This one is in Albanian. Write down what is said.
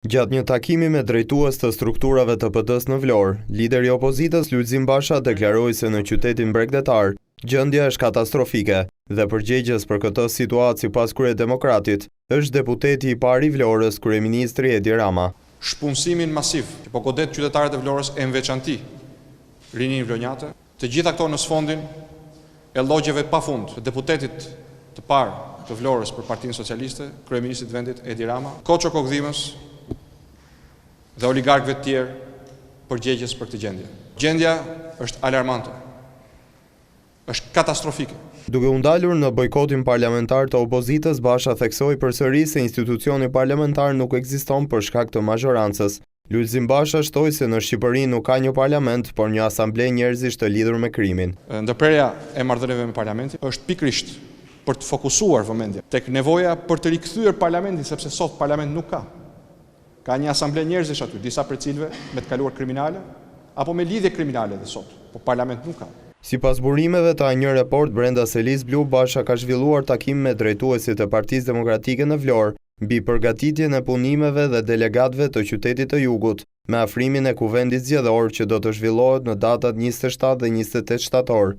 Gjatë një takimi me drejtues të strukturave të PD-s në Vlorë, lideri i opozitës Lulzim Basha deklaroi se në qytetin bregdetar, gjendja është katastrofike dhe përgjegjës për këtë situatë sipas Kryedemokratit është deputeti i parë i Vlorës, kryeministri Edi Rama. Shpunësimin masiv që po godet qytetarët e Vlorës e në veçanti rinin vlonjate, të gjitha këto në sfondin e llogjeve pafund të deputetit të parë të Vlorës për Partinë Socialiste, kryeministrit vendit Edi Rama, Koço Kokdhimës dhe oligarkëve të tjerë përgjegjës për këtë gjendje. Gjendja është alarmante, është katastrofike. Duke u ndalur në bojkotin parlamentar të opozitës, Basha theksoi përsëri se institucioni parlamentar nuk ekziston për shkak të mazhorancës. Lulzim Basha shtoi se në Shqipëri nuk ka një parlament, por një asamble njerëzish të lidhur me krimin. Ndërprerja e marrëdhënieve me parlamentin është pikërisht për të fokusuar vëmendjen tek nevoja për të rikthyer parlamentin, sepse sot parlament nuk ka. Ka një asamble njerëzish aty, disa për cilëve me të kaluar kriminale, apo me lidhje kriminale dhe sot, po parlament nuk ka. Sipas burimeve të një report brenda Selis Blu, Basha ka zhvilluar takim me drejtuesit e Partisë Demokratike në Vlorë mbi përgatitjen e punimeve dhe delegatëve të qytetit të Jugut, me afrimin e kuvendit zgjedhor që do të zhvillohet në datat 27 dhe 28 shtator.